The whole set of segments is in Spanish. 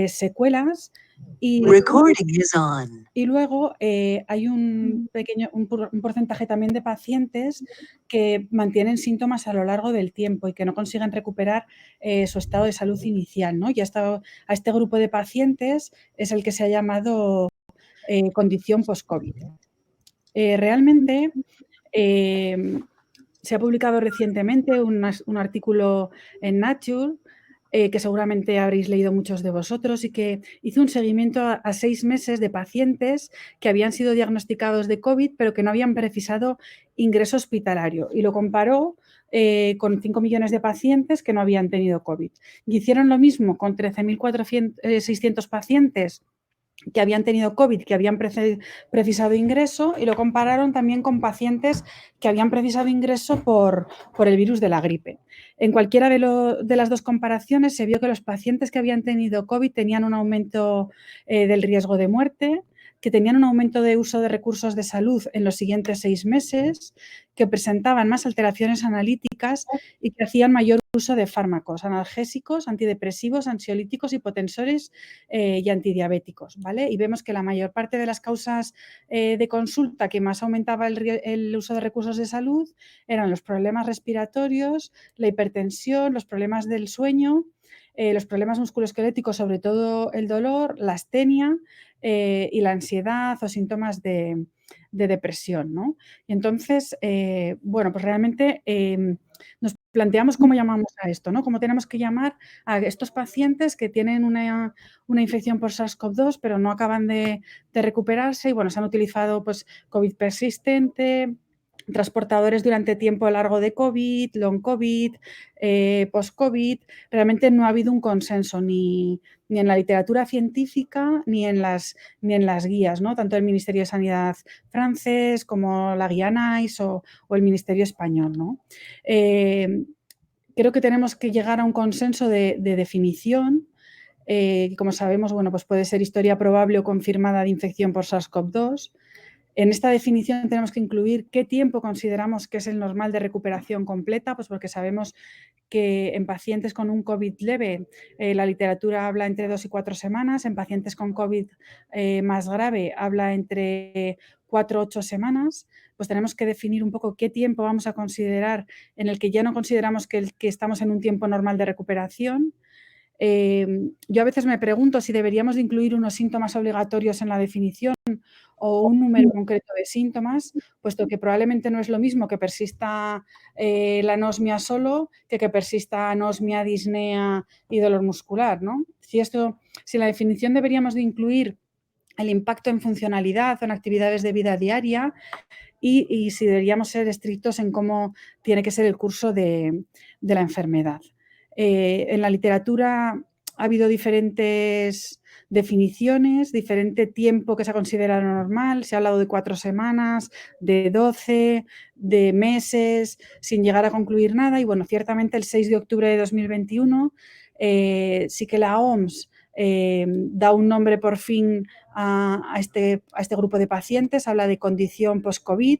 secuelas y Recording is on. y luego hay un porcentaje también de pacientes que mantienen síntomas a lo largo del tiempo y que no consiguen recuperar su estado de salud inicial, ¿no? Y a este grupo de pacientes es el que se ha llamado condición post-COVID. Realmente se ha publicado recientemente un artículo en Nature que seguramente habréis leído muchos de vosotros y que hizo un seguimiento a 6 meses de pacientes que habían sido diagnosticados de COVID pero que no habían precisado ingreso hospitalario y lo comparó con 5 millones de pacientes que no habían tenido COVID. Y hicieron lo mismo con 13.600 pacientes que habían tenido COVID, que habían precisado ingreso y lo compararon también con pacientes que habían precisado ingreso por el virus de la gripe. En cualquiera de las dos comparaciones se vio que los pacientes que habían tenido COVID tenían un aumento del riesgo de muerte, que tenían un aumento de uso de recursos de salud en los siguientes 6 meses, que presentaban más alteraciones analíticas y que hacían mayor uso de fármacos analgésicos, antidepresivos, ansiolíticos, hipotensores y antidiabéticos, ¿vale? Y vemos que la mayor parte de las causas de consulta que más aumentaba el uso de recursos de salud eran los problemas respiratorios, la hipertensión, los problemas del sueño, los problemas musculoesqueléticos, sobre todo el dolor, la astenia y la ansiedad o síntomas de depresión, ¿no? Y entonces, bueno, pues realmente nos planteamos cómo llamamos a esto, ¿no? Cómo tenemos que llamar a estos pacientes que tienen una infección por SARS-CoV-2, pero no acaban de recuperarse y, bueno, se han utilizado, pues, COVID persistente, transportadores durante tiempo largo de COVID, long COVID, post-COVID. Realmente no ha habido un consenso ni en la literatura científica ni en las guías, ¿no? Tanto el Ministerio de Sanidad francés como la guía NICE o el Ministerio español, ¿no? Creo que tenemos que llegar a un consenso de definición. Como sabemos, bueno, pues puede ser historia probable o confirmada de infección por SARS-CoV-2. En esta definición tenemos que incluir qué tiempo consideramos que es el normal de recuperación completa, pues porque sabemos que en pacientes con un COVID leve la literatura habla entre 2 y 4 semanas, en pacientes con COVID más grave habla entre 4 a 8 semanas, pues tenemos que definir un poco qué tiempo vamos a considerar en el que ya no consideramos que estamos en un tiempo normal de recuperación. Yo a veces me pregunto si deberíamos de incluir unos síntomas obligatorios en la definición o un número concreto de síntomas, puesto que probablemente no es lo mismo que persista la anosmia solo que persista anosmia, disnea y dolor muscular, ¿no? Si en la definición deberíamos de incluir el impacto en funcionalidad o en actividades de vida diaria y si deberíamos ser estrictos en cómo tiene que ser el curso de la enfermedad. En la literatura ha habido diferentes definiciones, diferente tiempo que se ha considerado normal. Se ha hablado de 4 semanas, de 12, de meses, sin llegar a concluir nada. Y bueno, ciertamente el 6 de octubre de 2021 sí que la OMS da un nombre por fin a este grupo de pacientes, habla de condición post-COVID.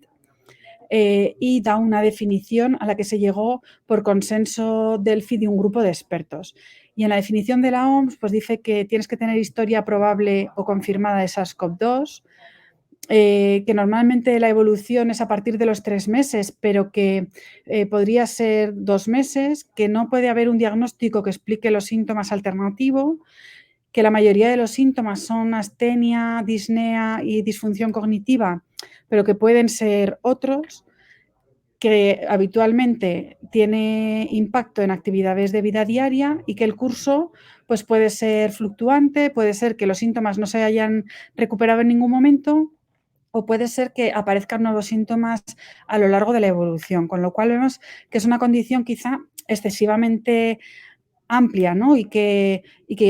Y da una definición a la que se llegó por consenso del FI de un grupo de expertos. Y en la definición de la OMS pues dice que tienes que tener historia probable o confirmada de SARS-CoV-2, que normalmente la evolución es a partir de los 3 meses, pero que podría ser 2 meses, que no puede haber un diagnóstico que explique los síntomas alternativo, que la mayoría de los síntomas son astenia, disnea y disfunción cognitiva, pero que pueden ser otros, que habitualmente tiene impacto en actividades de vida diaria y que el curso pues puede ser fluctuante, puede ser que los síntomas no se hayan recuperado en ningún momento o puede ser que aparezcan nuevos síntomas a lo largo de la evolución, con lo cual vemos que es una condición quizá excesivamente amplia, ¿no? Y que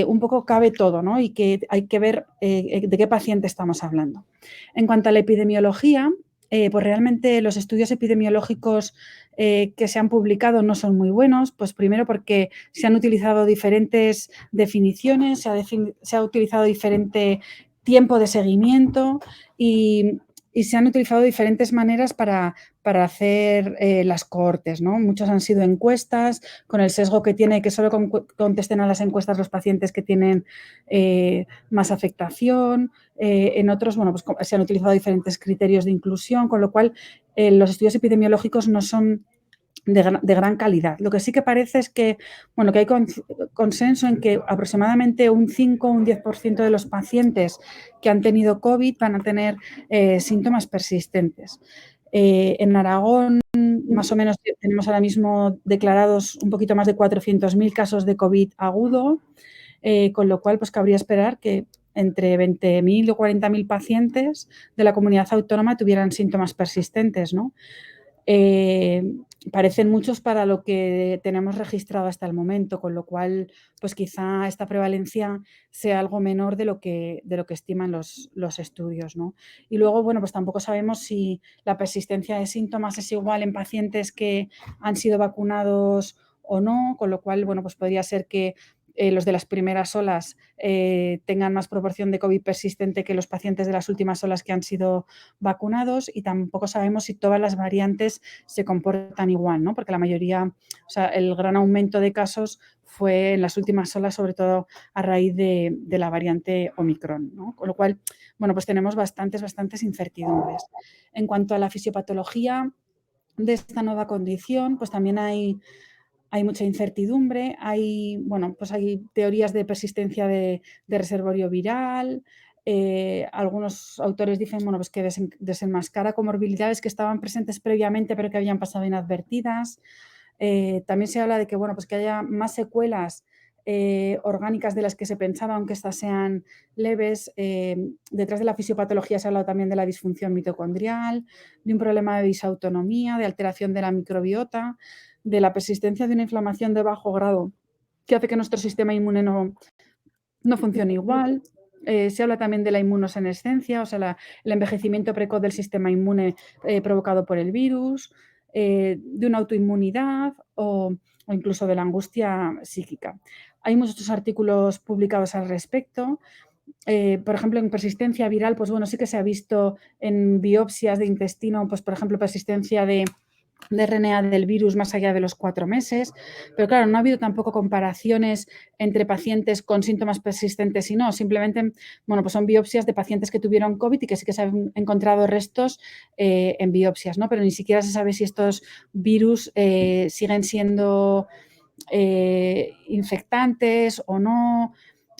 un poco cabe todo, ¿no? Y que hay que ver de qué paciente estamos hablando. En cuanto a la epidemiología, pues realmente los estudios epidemiológicos que se han publicado no son muy buenos, pues primero porque se han utilizado diferentes definiciones, se ha utilizado diferente tiempo de seguimiento y y se han utilizado diferentes maneras para hacer las cohortes, ¿no? Muchos han sido encuestas, con el sesgo que tiene que solo contesten a las encuestas los pacientes que tienen más afectación. En otros, bueno, pues se han utilizado diferentes criterios de inclusión, con lo cual los estudios epidemiológicos no son de gran calidad. Lo que sí que parece es que, bueno, que hay consenso en que aproximadamente un 5 o un 10% de los pacientes que han tenido COVID van a tener síntomas persistentes. En Aragón, más o menos, tenemos ahora mismo declarados un poquito más de 400.000 casos de COVID agudo, con lo cual pues cabría esperar que entre 20.000 o 40.000 pacientes de la comunidad autónoma tuvieran síntomas persistentes, ¿no? Parecen muchos para lo que tenemos registrado hasta el momento, con lo cual, pues quizá esta prevalencia sea algo menor de lo que estiman los estudios, ¿no? Y luego, bueno, pues tampoco sabemos si la persistencia de síntomas es igual en pacientes que han sido vacunados o no, con lo cual, bueno, pues podría ser que los de las primeras olas tengan más proporción de COVID persistente que los pacientes de las últimas olas que han sido vacunados, y tampoco sabemos si todas las variantes se comportan igual, ¿no? Porque la mayoría, o sea, el gran aumento de casos fue en las últimas olas, sobre todo a raíz de la variante Omicron, ¿no? Con lo cual, bueno, pues tenemos bastantes incertidumbres. En cuanto a la fisiopatología de esta nueva condición, pues también hay mucha incertidumbre, bueno, pues hay teorías de persistencia de reservorio viral. Algunos autores dicen, bueno, pues que desenmascara comorbilidades que estaban presentes previamente pero que habían pasado inadvertidas. También se habla de que, bueno, pues que haya más secuelas orgánicas de las que se pensaba, aunque estas sean leves. Detrás de la fisiopatología se ha hablado también de la disfunción mitocondrial, de un problema de disautonomía, de alteración de la microbiota, de la persistencia de una inflamación de bajo grado que hace que nuestro sistema inmune no funcione igual. Se habla también de la inmunosenescencia, o sea, el envejecimiento precoz del sistema inmune provocado por el virus, de una autoinmunidad o incluso de la angustia psíquica. Hay muchos artículos publicados al respecto. Por ejemplo, en persistencia viral, pues bueno, sí que se ha visto en biopsias de intestino, pues por ejemplo, persistencia de RNA del virus más allá de los 4 meses, pero claro, no ha habido tampoco comparaciones entre pacientes con síntomas persistentes y no, simplemente, bueno, pues son biopsias de pacientes que tuvieron COVID y que sí que se han encontrado restos en biopsias, ¿no? Pero ni siquiera se sabe si estos virus siguen siendo infectantes o no.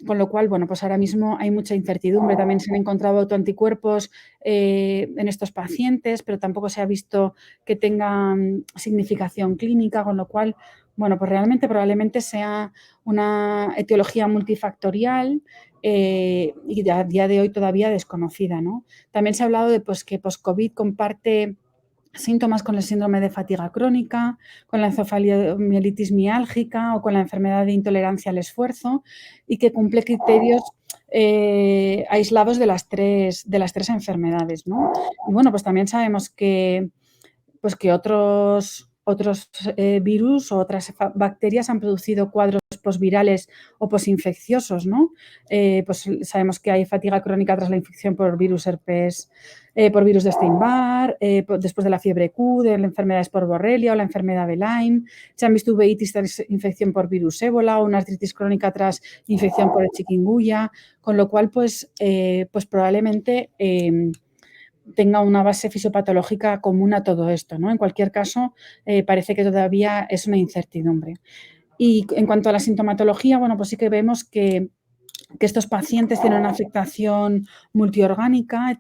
Con lo cual, bueno, pues ahora mismo hay mucha incertidumbre. También se han encontrado autoanticuerpos en estos pacientes, pero tampoco se ha visto que tengan significación clínica, con lo cual, bueno, pues realmente probablemente sea una etiología multifactorial y a día de hoy todavía desconocida, ¿no? También se ha hablado de pues, que post-COVID comparte síntomas con el síndrome de fatiga crónica, con la encefalomielitis miálgica o con la enfermedad de intolerancia al esfuerzo, y que cumple criterios aislados de las tres enfermedades, ¿no? Y bueno, pues también sabemos que otros virus o otras bacterias han producido cuadros posvirales o posinfecciosos, ¿no? Pues sabemos que hay fatiga crónica tras la infección por virus herpes, por virus de Epstein-Barr, después de la fiebre Q, de la enfermedad por Borrelia o la enfermedad de Lyme. Se han visto uveitis tras infección por virus ébola o una artritis crónica tras infección por el chikungunya, con lo cual, pues probablemente tenga una base fisiopatológica común a todo esto, ¿no? En cualquier caso, parece que todavía es una incertidumbre. Y en cuanto a la sintomatología, bueno, pues sí que vemos que estos pacientes tienen una afectación multiorgánica,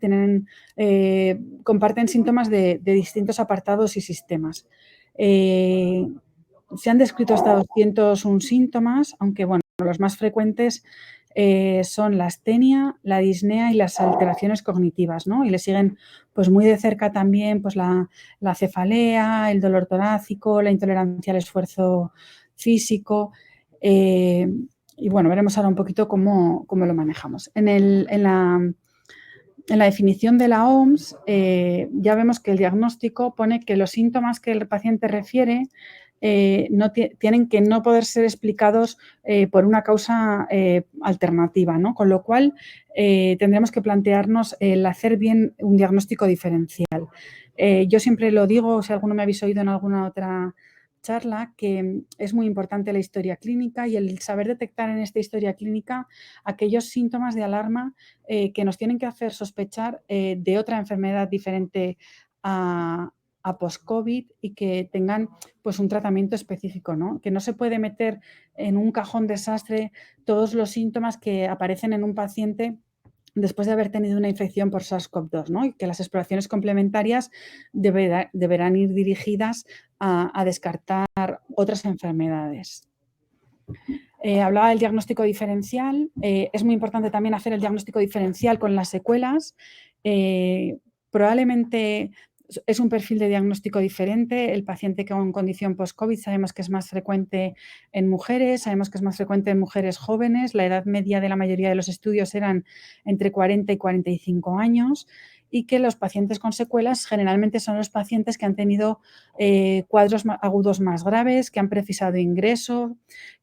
comparten síntomas de distintos apartados y sistemas. Se han descrito hasta 201 síntomas, aunque bueno, los más frecuentes son la astenia, la disnea y las alteraciones cognitivas, ¿no? Y le siguen pues muy de cerca también pues la cefalea, el dolor torácico, la intolerancia al esfuerzo físico. Y bueno, veremos ahora un poquito cómo lo manejamos. En la definición de la OMS ya vemos que el diagnóstico pone que los síntomas que el paciente refiere tienen que no poder ser explicados por una causa alternativa, ¿no? Con lo cual, tendremos que plantearnos el hacer bien un diagnóstico diferencial. Yo siempre lo digo, si alguno me habéis oído en alguna otra charla, que es muy importante la historia clínica y el saber detectar en esta historia clínica aquellos síntomas de alarma que nos tienen que hacer sospechar de otra enfermedad diferente a post-COVID y que tengan pues un tratamiento específico, ¿no? Que no se puede meter en un cajón desastre todos los síntomas que aparecen en un paciente después de haber tenido una infección por SARS-CoV-2, ¿no? Y que las exploraciones complementarias deberán ir dirigidas a descartar otras enfermedades. Hablaba del diagnóstico diferencial. Es muy importante también hacer el diagnóstico diferencial con las secuelas. Probablemente es un perfil de diagnóstico diferente. El paciente con condición post-COVID sabemos que es más frecuente en mujeres, sabemos que es más frecuente en mujeres jóvenes. La edad media de la mayoría de los estudios eran entre 40 y 45 años y que los pacientes con secuelas generalmente son los pacientes que han tenido cuadros agudos más graves, que han precisado ingreso,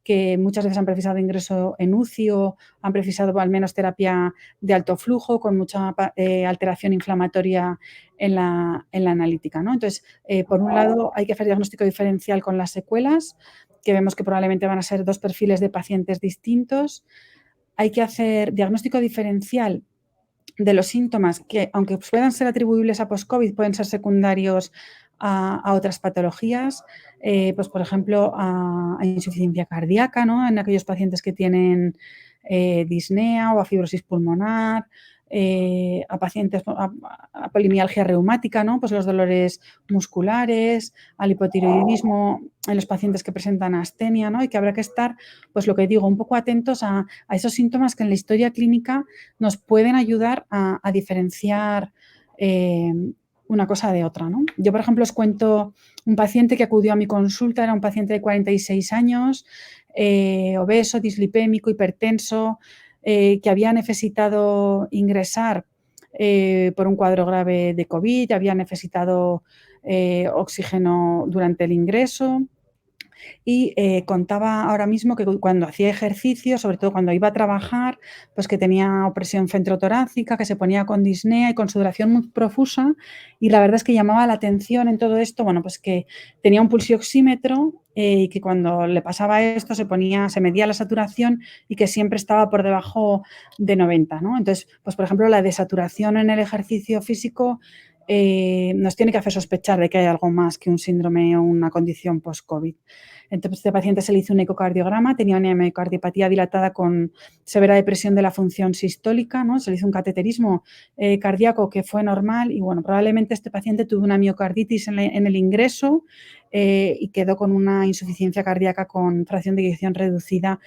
que muchas veces han precisado ingreso en UCI o han precisado al menos terapia de alto flujo con mucha alteración inflamatoria en la analítica, ¿no? Entonces, por un lado, hay que hacer diagnóstico diferencial con las secuelas, que vemos que probablemente van a ser dos perfiles de pacientes distintos. Hay que hacer diagnóstico diferencial de los síntomas que, aunque puedan ser atribuibles a post-COVID, pueden ser secundarios a otras patologías, pues por ejemplo a insuficiencia cardíaca, ¿no? En aquellos pacientes que tienen disnea o a fibrosis pulmonar, a pacientes a polimialgia reumática, ¿no? Pues los dolores musculares, al hipotiroidismo en los pacientes que presentan astenia, ¿no? Y que habrá que estar, pues lo que digo, un poco atentos a esos síntomas que en la historia clínica nos pueden ayudar a diferenciar una cosa de otra, ¿no? Yo, por ejemplo, os cuento un paciente que acudió a mi consulta, era un paciente de 46 años, obeso, dislipémico, hipertenso, que había necesitado ingresar por un cuadro grave de COVID, había necesitado oxígeno durante el ingreso. Y contaba ahora mismo que cuando hacía ejercicio, sobre todo cuando iba a trabajar, pues que tenía opresión ventrotorácica, que se ponía con disnea y con sudoración muy profusa, y la verdad es que llamaba la atención en todo esto, bueno, pues que tenía un pulsioxímetro y que cuando le pasaba esto se medía la saturación y que siempre estaba por debajo de 90, ¿no? Entonces, pues por ejemplo, la desaturación en el ejercicio físico nos tiene que hacer sospechar de que hay algo más que un síndrome o una condición post-COVID. Entonces, este paciente se le hizo un ecocardiograma, tenía una miocardiopatía dilatada con severa depresión de la función sistólica, ¿no? Se le hizo un cateterismo cardíaco que fue normal y, bueno, probablemente este paciente tuvo una miocarditis en el ingreso y quedó con una insuficiencia cardíaca con fracción de eyección reducida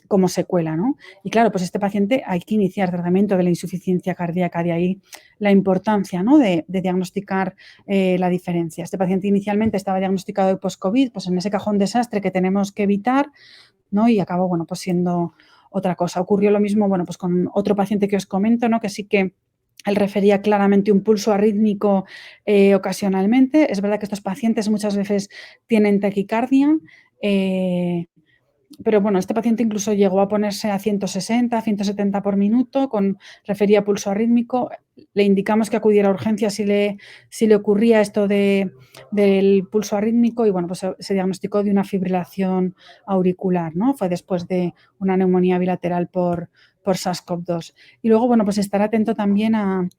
como secuela, ¿no? Y claro, pues este paciente hay que iniciar tratamiento de la insuficiencia cardíaca, de ahí la importancia, ¿no? de diagnosticar la diferencia. Este paciente inicialmente estaba diagnosticado de post-COVID, pues en ese cajón desastre que tenemos que evitar, ¿no? Y acabó, bueno, pues siendo otra cosa. Ocurrió lo mismo, bueno, pues con otro paciente que os comento, ¿no? Que sí que él refería claramente un pulso arrítmico ocasionalmente. Es verdad que estos pacientes muchas veces tienen taquicardia, pero bueno, este paciente incluso llegó a ponerse a 160, 170 por minuto, refería pulso arrítmico. Le indicamos que acudiera a urgencias si le ocurría esto del pulso arrítmico y bueno, pues se diagnosticó de una fibrilación auricular, ¿no? Fue después de una neumonía bilateral por SARS-CoV-2. Y luego, bueno, pues estar atento también a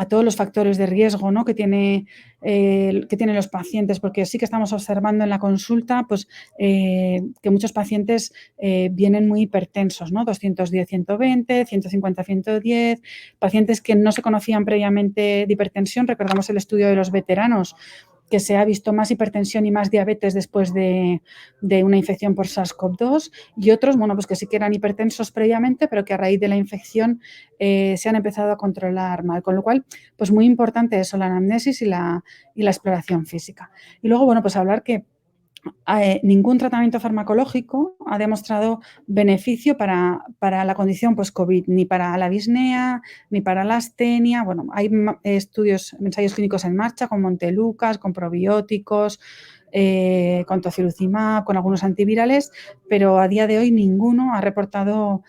todos los factores de riesgo, ¿no? que tienen los pacientes, porque sí que estamos observando en la consulta pues, que muchos pacientes vienen muy hipertensos, ¿no? 210, 120, 150, 110, pacientes que no se conocían previamente de hipertensión. Recordamos el estudio de los veteranos, que se ha visto más hipertensión y más diabetes después de una infección por SARS-CoV-2 y otros, bueno, pues que sí que eran hipertensos previamente, pero que a raíz de la infección se han empezado a controlar mal, con lo cual, pues muy importante eso, la anamnesis y la exploración física. Y luego, bueno, pues hablar que ningún tratamiento farmacológico ha demostrado beneficio para la condición post-COVID, ni para la disnea, ni para la astenia. Bueno, hay ensayos clínicos en marcha con Montelucas, con probióticos, con tocilizumab, con algunos antivirales, pero a día de hoy ninguno ha reportado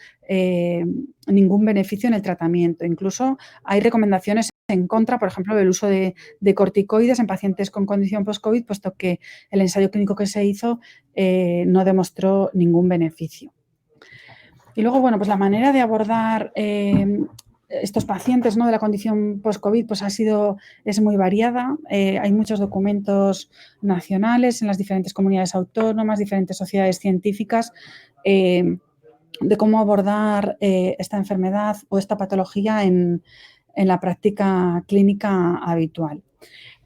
ningún beneficio en el tratamiento. Incluso hay recomendaciones en contra, por ejemplo, del uso de corticoides en pacientes con condición post-COVID, puesto que el ensayo clínico que se hizo no demostró ningún beneficio. Y luego, bueno, pues la manera de abordar estos pacientes, ¿no?, de la condición post-COVID pues es muy variada. Hay muchos documentos nacionales en las diferentes comunidades autónomas, diferentes sociedades científicas, de cómo abordar esta enfermedad o esta patología en la práctica clínica habitual.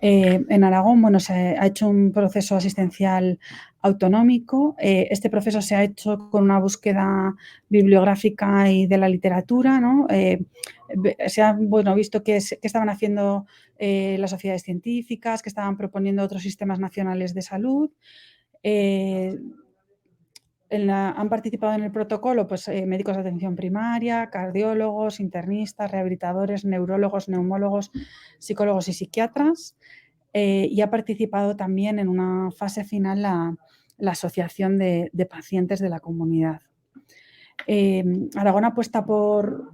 En Aragón, bueno, se ha hecho un proceso asistencial autonómico. Este proceso se ha hecho con una búsqueda bibliográfica y de la literatura, ¿no? Se ha visto que estaban haciendo las sociedades científicas, que estaban proponiendo otros sistemas nacionales de salud. Han participado en el protocolo pues, médicos de atención primaria, cardiólogos, internistas, rehabilitadores, neurólogos, neumólogos, psicólogos y psiquiatras. Y ha participado también en una fase final la asociación de pacientes de la comunidad. Aragón apuesta por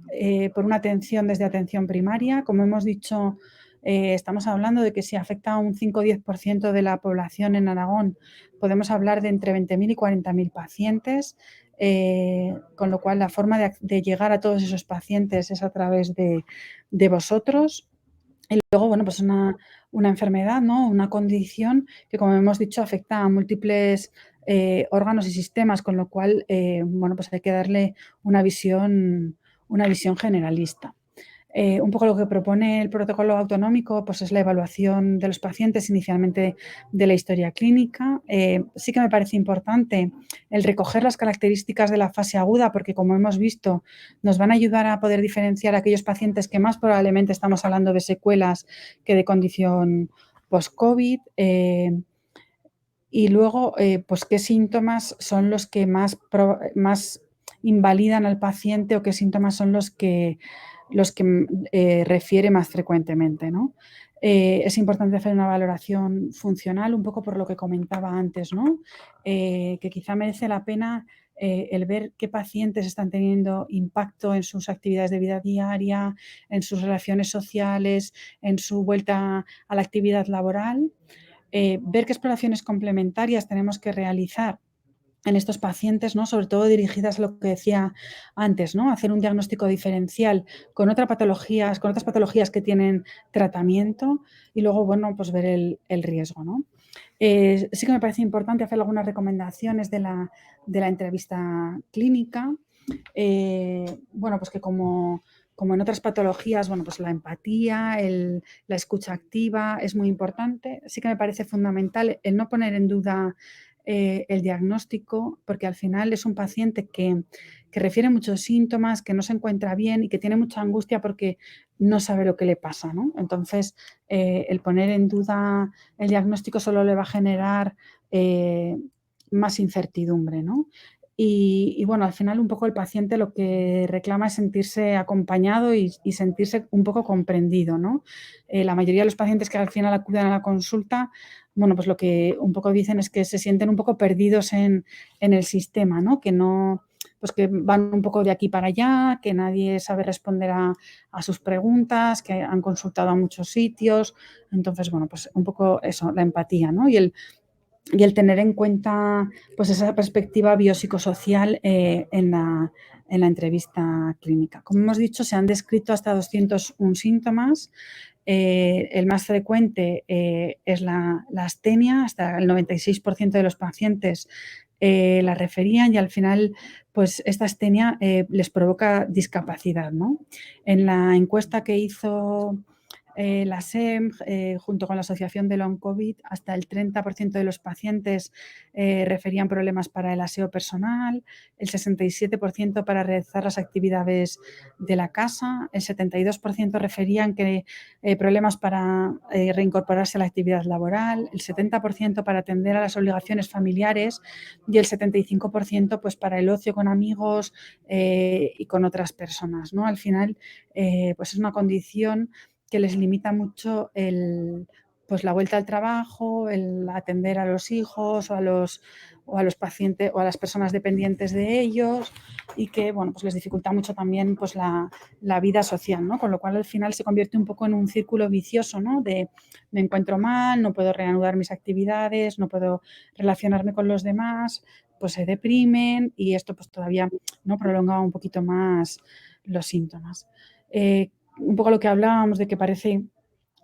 una atención desde atención primaria. Como hemos dicho, estamos hablando de que si afecta a un 5 o 10% de la población en Aragón, podemos hablar de entre 20.000 y 40.000 pacientes, con lo cual la forma de llegar a todos esos pacientes es a través de vosotros. Y luego, bueno, pues una enfermedad, ¿no?, una condición que, como hemos dicho, afecta a múltiples órganos y sistemas, con lo cual, bueno, pues hay que darle una visión generalista. Un poco lo que propone el protocolo autonómico pues es la evaluación de los pacientes inicialmente de la historia clínica. Sí que me parece importante el recoger las características de la fase aguda porque, como hemos visto, nos van a ayudar a poder diferenciar a aquellos pacientes que más probablemente estamos hablando de secuelas que de condición post-COVID. Y luego, pues qué síntomas son los que más invalidan al paciente o qué síntomas son los que refiere más frecuentemente, ¿no? Es importante hacer una valoración funcional, un poco por lo que comentaba antes, ¿no? Que quizá merece la pena el ver qué pacientes están teniendo impacto en sus actividades de vida diaria, en sus relaciones sociales, en su vuelta a la actividad laboral. Ver qué exploraciones complementarias tenemos que realizar en estos pacientes, ¿no?, sobre todo dirigidas a lo que decía antes, ¿no?, hacer un diagnóstico diferencial con otras patologías que tienen tratamiento y luego, bueno, pues ver el riesgo, ¿no? Sí que me parece importante hacer algunas recomendaciones de la entrevista clínica. Bueno, pues que como en otras patologías, bueno, pues la empatía, la escucha activa es muy importante. Sí que me parece fundamental el no poner en duda el diagnóstico, porque al final es un paciente que refiere muchos síntomas, que no se encuentra bien y que tiene mucha angustia porque no sabe lo que le pasa, ¿no? Entonces, el poner en duda el diagnóstico solo le va a generar más incertidumbre, ¿no? Y bueno, al final un poco el paciente lo que reclama es sentirse acompañado y sentirse un poco comprendido, ¿no? La mayoría de los pacientes que al final acuden a la consulta, bueno, pues lo que un poco dicen es que se sienten un poco perdidos en el sistema, ¿no? Que no, pues que van un poco de aquí para allá, que nadie sabe responder a sus preguntas, que han consultado a muchos sitios. Entonces, bueno, pues un poco eso, la empatía, ¿no? Y el tener en cuenta pues esa perspectiva biopsicosocial en la entrevista clínica. Como hemos dicho, se han descrito hasta 201 síntomas. El más frecuente es la astenia, hasta el 96% de los pacientes la referían y al final pues esta astenia les provoca discapacidad, ¿no? En la encuesta que hizo la SEM, junto con la Asociación de Long COVID, hasta el 30% de los pacientes referían problemas para el aseo personal, el 67% para realizar las actividades de la casa, el 72% referían que problemas para reincorporarse a la actividad laboral, el 70% para atender a las obligaciones familiares y el 75% pues para el ocio con amigos y con otras personas, ¿no? Al final, pues es una condición que les limita mucho pues la vuelta al trabajo, el atender a los hijos o a los pacientes o a las personas dependientes de ellos, y que, bueno, pues les dificulta mucho también pues la vida social, ¿no? Con lo cual al final se convierte un poco en un círculo vicioso, ¿no? De me encuentro mal, no puedo reanudar mis actividades, no puedo relacionarme con los demás, pues se deprimen, y esto pues todavía, ¿no?, prolonga un poquito más los síntomas. Un poco lo que hablábamos de que parece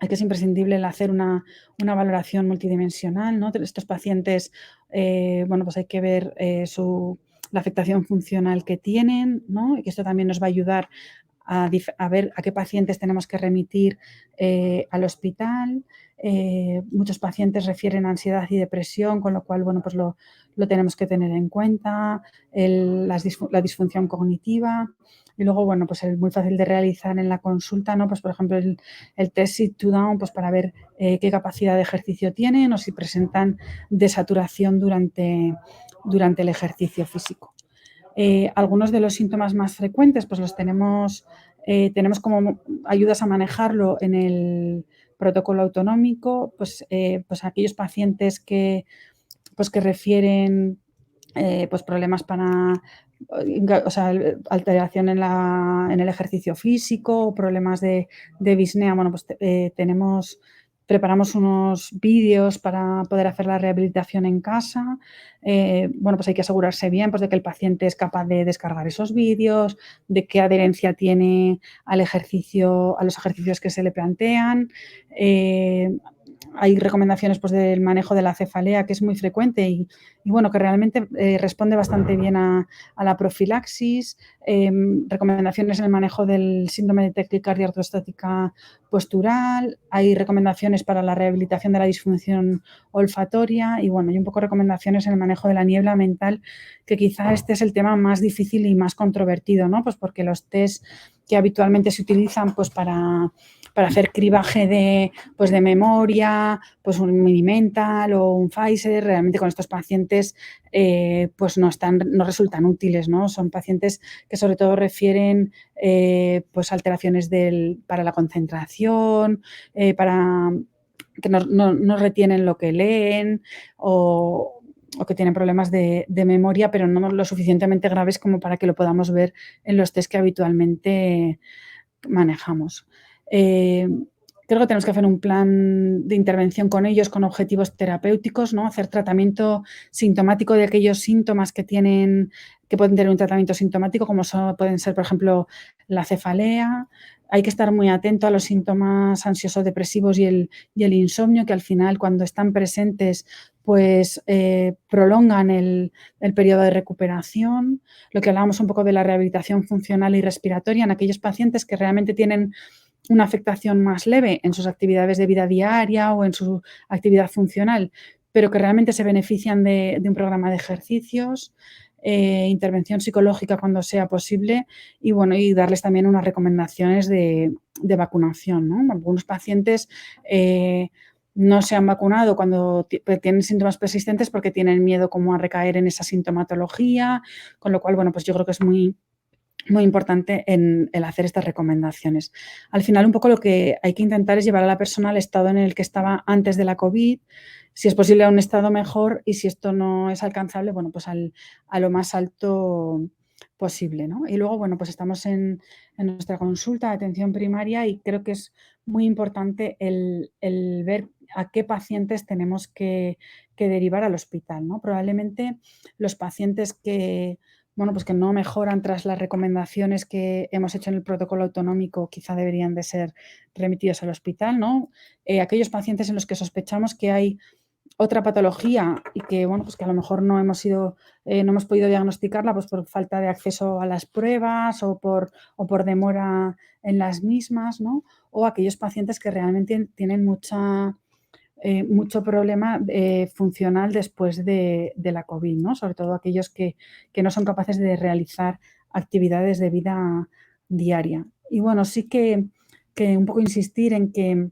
que es imprescindible el hacer una valoración multidimensional, ¿no? De estos pacientes, bueno, pues hay que ver la afectación funcional que tienen, ¿no? Y que esto también nos va a ayudar a ver a qué pacientes tenemos que remitir al hospital. Muchos pacientes refieren ansiedad y depresión, con lo cual, bueno, pues lo tenemos que tener en cuenta, la disfunción cognitiva. Y luego, bueno, pues es muy fácil de realizar en la consulta, ¿no? Pues, por ejemplo, el test sit-to-down, pues para ver qué capacidad de ejercicio tienen o si presentan desaturación durante el ejercicio físico. Algunos de los síntomas más frecuentes, pues los tenemos como ayudas a manejarlo en el protocolo autonómico, pues aquellos pacientes que refieren pues problemas para, o sea, alteración en el ejercicio físico, problemas de disnea. Bueno, pues preparamos unos vídeos para poder hacer la rehabilitación en casa. Bueno, pues hay que asegurarse bien pues de que el paciente es capaz de descargar esos vídeos, de qué adherencia tiene a los ejercicios que se le plantean. Hay recomendaciones pues del manejo de la cefalea, que es muy frecuente y bueno, que realmente responde bastante bien a la profilaxis. Recomendaciones en el manejo del síndrome de taquicardia ortostática postural. Hay recomendaciones para la rehabilitación de la disfunción olfatoria y, bueno, hay un poco recomendaciones en el manejo de la niebla mental, que quizá este es el tema más difícil y más controvertido, ¿no? Pues porque los test que habitualmente se utilizan pues para hacer cribaje de memoria, pues un Minimental o un Pfizer, realmente con estos pacientes pues no resultan útiles, ¿no? Son pacientes que sobre todo refieren pues alteraciones para la concentración, para que no retienen lo que leen o que tienen problemas de memoria, pero no lo suficientemente graves como para que lo podamos ver en los test que habitualmente manejamos. Creo que tenemos que hacer un plan de intervención con ellos con objetivos terapéuticos, ¿no? Hacer tratamiento sintomático de aquellos síntomas que pueden tener un tratamiento sintomático, como pueden ser, por ejemplo, la cefalea. Hay que estar muy atento a los síntomas ansioso-depresivos y el insomnio, que al final, cuando están presentes, pues prolongan el periodo de recuperación. Lo que hablábamos un poco de la rehabilitación funcional y respiratoria en aquellos pacientes que realmente tienen una afectación más leve en sus actividades de vida diaria o en su actividad funcional, pero que realmente se benefician de un programa de ejercicios, intervención psicológica cuando sea posible y, bueno, y darles también unas recomendaciones de vacunación, ¿no? Algunos pacientes no se han vacunado cuando tienen síntomas persistentes porque tienen miedo como a recaer en esa sintomatología, con lo cual, bueno, pues yo creo que es muy importante el hacer estas recomendaciones. Al final, un poco lo que hay que intentar es llevar a la persona al estado en el que estaba antes de la COVID, si es posible a un estado mejor, y si esto no es alcanzable, bueno, pues a lo más alto posible, ¿no? Y luego, bueno, pues estamos en nuestra consulta de atención primaria y creo que es muy importante el ver a qué pacientes tenemos que derivar al hospital, ¿no? Probablemente los pacientes que no mejoran tras las recomendaciones que hemos hecho en el protocolo autonómico, quizá deberían de ser remitidos al hospital, ¿no? Aquellos pacientes en los que sospechamos que hay otra patología y que, bueno, pues que a lo mejor no hemos podido diagnosticarla pues por falta de acceso a las pruebas o por demora en las mismas, ¿no? O aquellos pacientes que realmente tienen mucho problema funcional después de la COVID, ¿no? Sobre todo aquellos que no son capaces de realizar actividades de vida diaria. Y, bueno, sí que un poco insistir en que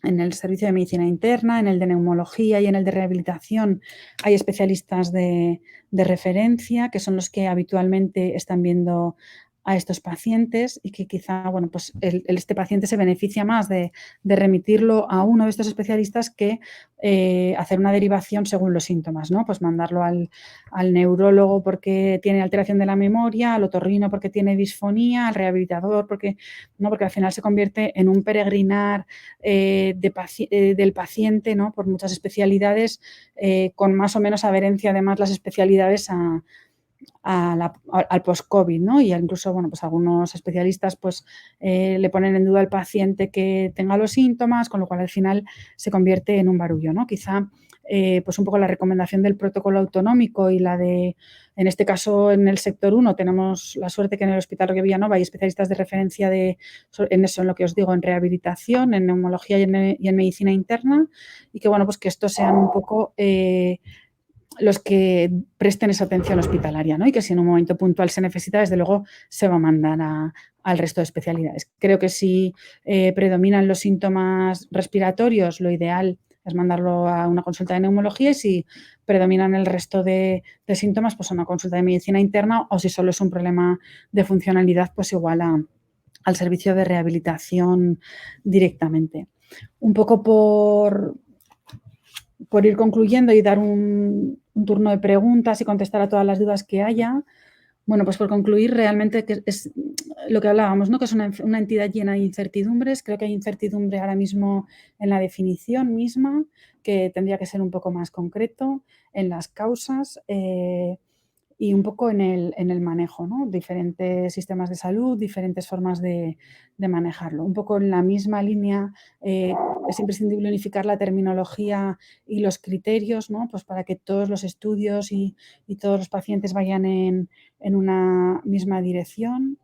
en el servicio de medicina interna, en el de neumología y en el de rehabilitación hay especialistas de referencia, que son los que habitualmente están viendo a estos pacientes y que quizá, bueno, pues este paciente se beneficia más de remitirlo a uno de estos especialistas que hacer una derivación según los síntomas, ¿no? Pues mandarlo al neurólogo porque tiene alteración de la memoria, al otorrino porque tiene disfonía, al rehabilitador porque al final se convierte en un peregrinar del paciente, ¿no? Por muchas especialidades, con más o menos adherencia además las especialidades al post-COVID, ¿no? Y incluso, bueno, pues algunos especialistas pues le ponen en duda al paciente que tenga los síntomas, con lo cual al final se convierte en un barullo, ¿no? Quizá pues un poco la recomendación del protocolo autonómico y la de, en este caso en el sector 1 tenemos la suerte que en el Hospital Roque Villanova hay especialistas de referencia en eso, en lo que os digo, en rehabilitación, en neumología y en medicina interna, y que, bueno, pues que estos sean un poco los que presten esa atención hospitalaria, ¿no? Y que si en un momento puntual se necesita, desde luego se va a mandar al resto de especialidades. Creo que si predominan los síntomas respiratorios, lo ideal es mandarlo a una consulta de neumología, y si predominan el resto de síntomas, pues a una consulta de medicina interna, o si solo es un problema de funcionalidad, pues igual al servicio de rehabilitación directamente. Un poco por ir concluyendo y dar un turno de preguntas y contestar a todas las dudas que haya. Bueno, pues por concluir, realmente que es lo que hablábamos, ¿no? Que es una entidad llena de incertidumbres. Creo que hay incertidumbre ahora mismo en la definición misma, que tendría que ser un poco más concreto, en las causas y un poco en el manejo, ¿no? Diferentes sistemas de salud, diferentes formas de manejarlo. Un poco en la misma línea, es imprescindible unificar la terminología y los criterios, ¿no? Pues para que todos los estudios y todos los pacientes vayan en una misma dirección.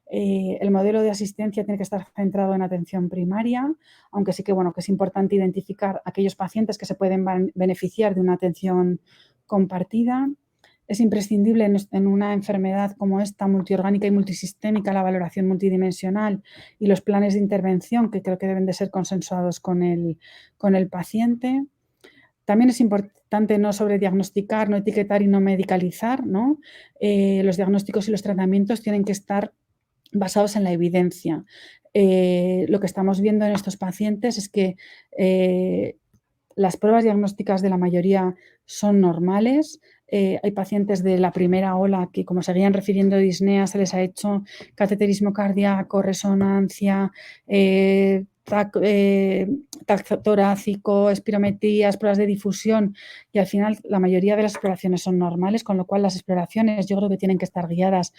El modelo de asistencia tiene que estar centrado en atención primaria, aunque sí que, bueno, que es importante identificar aquellos pacientes que se pueden beneficiar de una atención compartida. Es imprescindible en una enfermedad como esta, multiorgánica y multisistémica, la valoración multidimensional y los planes de intervención, que creo que deben de ser consensuados con el paciente. También es importante no sobrediagnosticar, no etiquetar y no medicalizar, ¿no? Los diagnósticos y los tratamientos tienen que estar basados en la evidencia. Lo que estamos viendo en estos pacientes es que las pruebas diagnósticas de la mayoría son normales. Hay pacientes de la primera ola que, como seguían refiriendo disnea, se les ha hecho cateterismo cardíaco, resonancia, tacto torácico, espirometrías, pruebas de difusión, y al final la mayoría de las exploraciones son normales, con lo cual las exploraciones yo creo que tienen que estar guiadas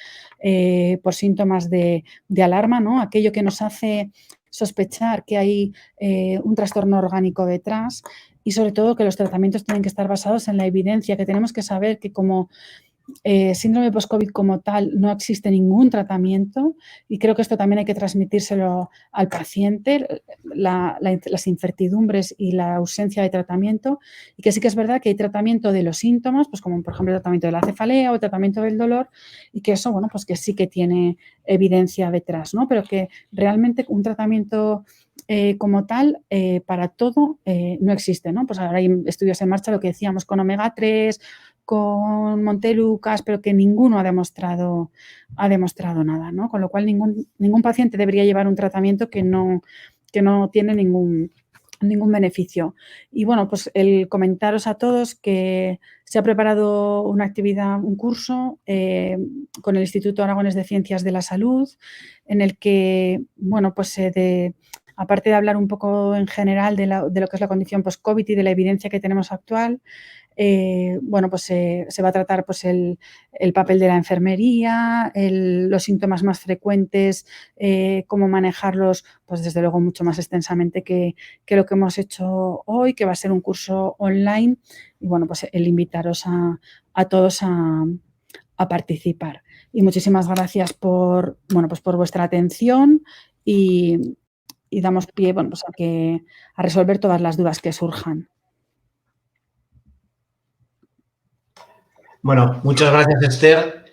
por síntomas de alarma, ¿no? Aquello que nos hace sospechar que hay un trastorno orgánico detrás, y sobre todo que los tratamientos tienen que estar basados en la evidencia, que tenemos que saber que como síndrome post-COVID como tal no existe ningún tratamiento, y creo que esto también hay que transmitírselo al paciente, las incertidumbres y la ausencia de tratamiento, y que sí que es verdad que hay tratamiento de los síntomas, pues como por ejemplo el tratamiento de la cefalea o el tratamiento del dolor, y que eso, bueno, pues que sí que tiene evidencia detrás, ¿no? Pero que realmente un tratamiento como tal, para todo no existe, ¿no? Pues ahora hay estudios en marcha, lo que decíamos, con omega 3, con Montelukast, pero que ninguno ha demostrado nada, ¿no? Con lo cual ningún paciente debería llevar un tratamiento que no tiene ningún beneficio. Y bueno, pues el comentaros a todos que se ha preparado una actividad, un curso con el Instituto Aragonés de Ciencias de la Salud, en el que, bueno, pues aparte de hablar un poco en general de lo que es la condición post-COVID y de la evidencia que tenemos actual, bueno, pues se va a tratar pues el papel de la enfermería, los síntomas más frecuentes, cómo manejarlos, pues desde luego mucho más extensamente que lo que hemos hecho hoy, que va a ser un curso online, y bueno, pues el invitaros a todos a participar. Y muchísimas gracias por vuestra atención, y damos pie, bueno, pues a resolver todas las dudas que surjan. Bueno, muchas gracias, Esther.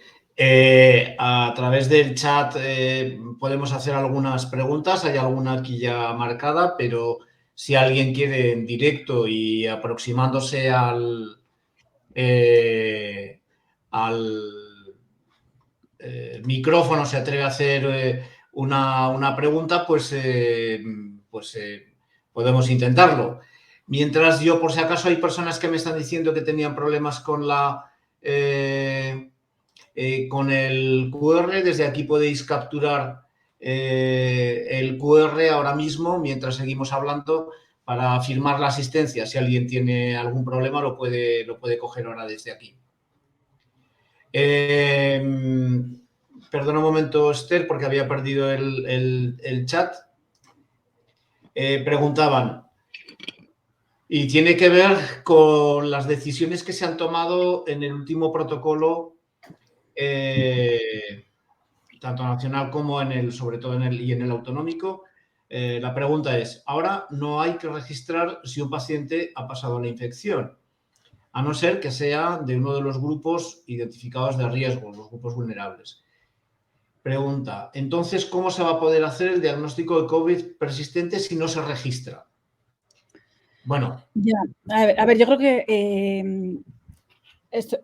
A través del chat podemos hacer algunas preguntas. Hay alguna aquí ya marcada, pero si alguien quiere en directo y aproximándose al micrófono se atreve a hacer una pregunta, pues podemos intentarlo. Mientras yo, por si acaso, hay personas que me están diciendo que tenían problemas con con el QR. Desde aquí podéis capturar el QR ahora mismo mientras seguimos hablando para firmar la asistencia. Si alguien tiene algún problema lo puede coger ahora desde aquí. Perdona un momento, Esther, porque había perdido el chat. Preguntaban, y tiene que ver con las decisiones que se han tomado en el último protocolo, tanto nacional como sobre todo en el autonómico. La pregunta es, ahora no hay que registrar si un paciente ha pasado la infección, a no ser que sea de uno de los grupos identificados de riesgo, los grupos vulnerables. Pregunta, entonces, ¿cómo se va a poder hacer el diagnóstico de COVID persistente si no se registra? Bueno. Ya, a ver, yo creo que esto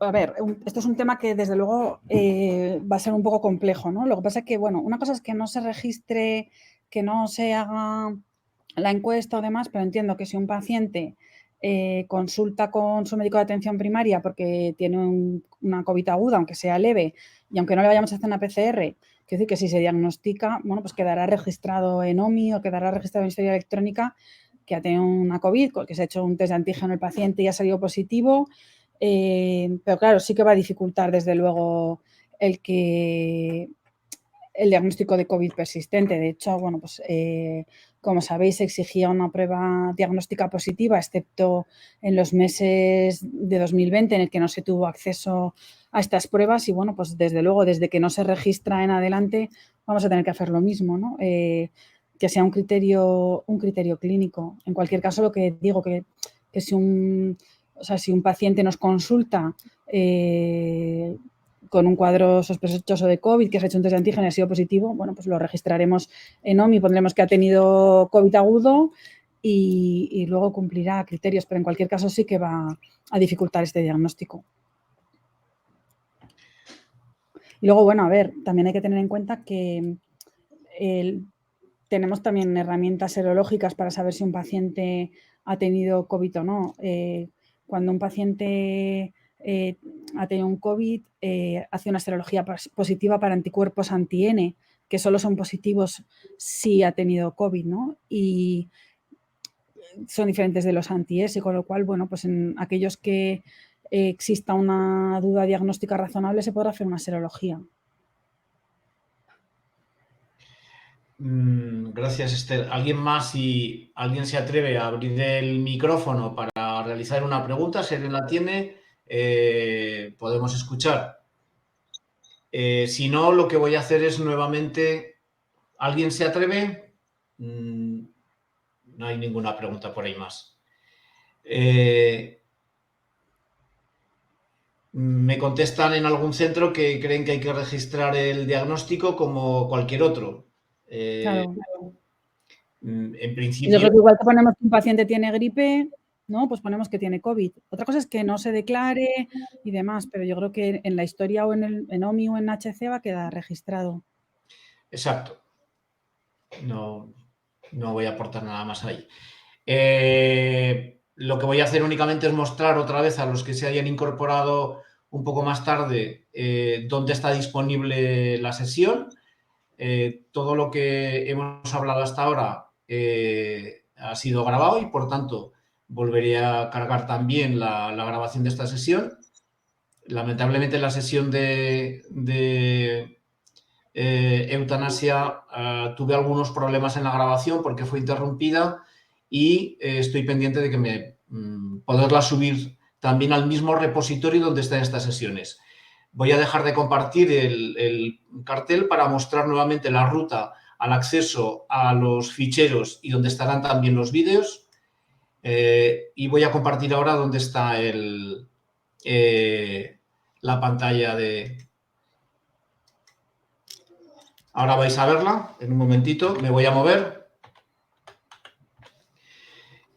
es un tema que desde luego va a ser un poco complejo, ¿no? Lo que pasa es que, bueno, una cosa es que no se registre, que no se haga la encuesta o demás, pero entiendo que si un paciente consulta con su médico de atención primaria porque tiene una COVID aguda, aunque sea leve, y aunque no le vayamos a hacer una PCR, quiero decir que si se diagnostica, bueno, pues quedará registrado en OMI o quedará registrado en historia electrónica que ha tenido una COVID, que se ha hecho un test de antígeno el paciente y ha salido positivo. Pero claro, sí que va a dificultar desde luego el diagnóstico de COVID persistente. De hecho, bueno, pues como sabéis, se exigía una prueba diagnóstica positiva, excepto en los meses de 2020 en el que no se tuvo acceso a estas pruebas y bueno, pues desde luego, desde que no se registra en adelante, vamos a tener que hacer lo mismo, ¿no? Que sea un criterio clínico. En cualquier caso, lo que digo, que si un paciente nos consulta con un cuadro sospechoso de COVID, que se ha hecho un test de antígeno y ha sido positivo, bueno, pues lo registraremos en OMI, pondremos que ha tenido COVID agudo y luego cumplirá criterios, pero en cualquier caso sí que va a dificultar este diagnóstico. Y luego, bueno, a ver, también hay que tener en cuenta que tenemos también herramientas serológicas para saber si un paciente ha tenido COVID o no. Cuando un paciente ha tenido un COVID, hace una serología positiva para anticuerpos anti-N, que solo son positivos si ha tenido COVID, ¿no? Y son diferentes de los anti-S, con lo cual, bueno, pues en aquellos que exista una duda diagnóstica razonable se podrá hacer una serología. Gracias, Esther. ¿Alguien más, si alguien se atreve a abrir el micrófono para realizar una pregunta, si alguien la tiene, podemos escuchar? Si no, lo que voy a hacer es nuevamente... ¿Alguien se atreve? No hay ninguna pregunta por ahí más. Me contestan en algún centro que creen que hay que registrar el diagnóstico como cualquier otro. Claro. En principio... Yo creo que igual que ponemos que un paciente tiene gripe, ¿no? Pues ponemos que tiene COVID. Otra cosa es que no se declare y demás, pero yo creo que en la historia o en OMI o en HC va a quedar registrado. Exacto. No voy a aportar nada más ahí. Lo que voy a hacer únicamente es mostrar otra vez a los que se hayan incorporado un poco más tarde dónde está disponible la sesión. Todo lo que hemos hablado hasta ahora ha sido grabado y, por tanto, volveré a cargar también la grabación de esta sesión. Lamentablemente, la sesión de eutanasia tuve algunos problemas en la grabación porque fue interrumpida y estoy pendiente de poderla subir también al mismo repositorio donde están estas sesiones. Voy a dejar de compartir el cartel para mostrar nuevamente la ruta al acceso a los ficheros y donde estarán también los vídeos. Y voy a compartir ahora donde está la pantalla de... Ahora vais a verla en un momentito. Me voy a mover.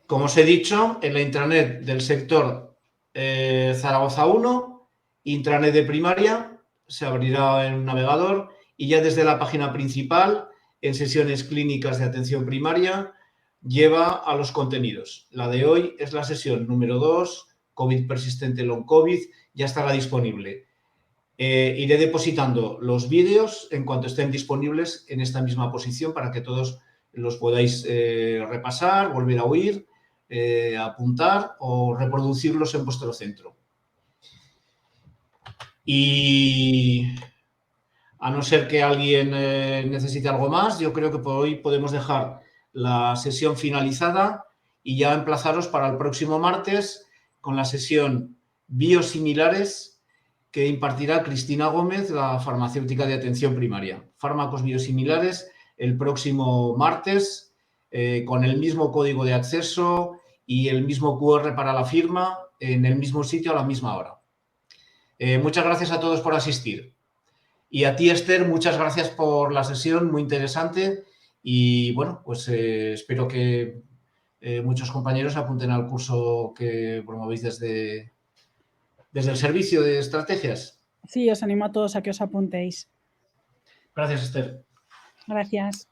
Como os he dicho, en la intranet del sector Zaragoza 1, intranet de primaria, se abrirá en un navegador y ya desde la página principal, en sesiones clínicas de atención primaria, lleva a los contenidos. La de hoy es la sesión número 2, COVID persistente long COVID, ya estará disponible. Iré depositando los vídeos en cuanto estén disponibles en esta misma posición para que todos los podáis repasar, volver a oír, apuntar o reproducirlos en vuestro centro. Y a no ser que alguien necesite algo más, yo creo que por hoy podemos dejar la sesión finalizada y ya emplazaros para el próximo martes con la sesión Biosimilares que impartirá Cristina Gómez, la farmacéutica de atención primaria. Fármacos biosimilares el próximo martes con el mismo código de acceso y el mismo QR para la firma en el mismo sitio a la misma hora. Muchas gracias a todos por asistir. Y a ti, Esther, muchas gracias por la sesión, muy interesante. Y bueno, pues espero que muchos compañeros apunten al curso que promovéis desde el servicio de estrategias. Sí, os animo a todos a que os apuntéis. Gracias, Esther. Gracias.